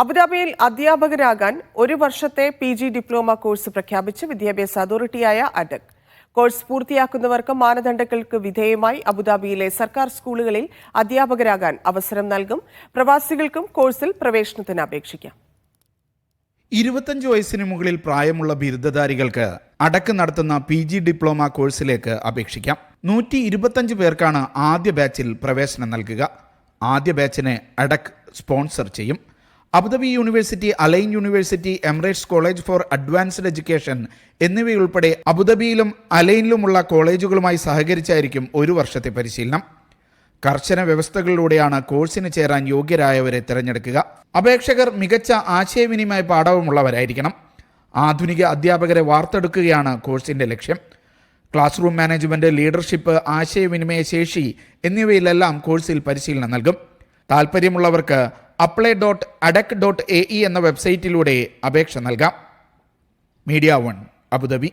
അബുദാബിയിൽ അധ്യാപകരാകാൻ ഒരു വർഷത്തെ PG ഡിപ്ലോമ കോഴ്സ് പ്രഖ്യാപിച്ച് വിദ്യാഭ്യാസ അതോറിറ്റിയായ അഡക്. കോഴ്സ് പൂർത്തിയാക്കുന്നവർക്ക് മാനദണ്ഡങ്ങൾക്ക് വിധേയമായി അബുദാബിയിലെ സർക്കാർ സ്കൂളുകളിൽ അധ്യാപകരാകാൻ അവസരം നൽകും. പ്രവാസികൾക്കും കോഴ്സിൽ പ്രവേശനത്തിന് അപേക്ഷിക്കാം. 25 വയസ്സിന് മുകളിൽ പ്രായമുള്ള ബിരുദധാരികൾക്ക് അടക്ക് നടത്തുന്ന PG ഡിപ്ലോമ കോഴ്സിലേക്ക് അപേക്ഷിക്കാം. 125 പേർക്കാണ് ആദ്യ ബാച്ചിൽ പ്രവേശനം നൽകുക. ആദ്യ ബാച്ചിനെ അടക്ക് സ്പോൺസർ ചെയ്യും. Abu Dhabi university, Al Ain university, Emirates college for advanced education എന്നിവയുൾപ്പെടെ അബുദാബിയിലും അലൈനിലുമുള്ള കോളേജുകളുമായി സഹകരിച്ചായിരിക്കും ഒരു വർഷത്തെ പരിശീലനം. കർശന വ്യവസ്ഥകളിലൂടെയാണ് കോഴ്സിന് ചേരാൻ യോഗ്യരായവരെ തിരഞ്ഞെടുക്കുക. അപേക്ഷകർ മികച്ച ആശയവിനിമയ പാഠവുമുള്ളവരായിരിക്കണം. ആധുനിക അധ്യാപകരെ വാർത്തെടുക്കുകയാണ് കോഴ്സിന്റെ ലക്ഷ്യം. ക്ലാസ് റൂം മാനേജ്മെന്റ്, ലീഡർഷിപ്പ്, ആശയവിനിമയ ശേഷി എന്നിവയിലെല്ലാം കോഴ്സിൽ പരിശീലനം നൽകും. താൽപ്പര്യമുള്ളവർക്ക് apply.adak.ae എന്ന വെബ്സൈറ്റിലൂടെ അപേക്ഷ നൽകാം. Media 1 Abu Dhabi.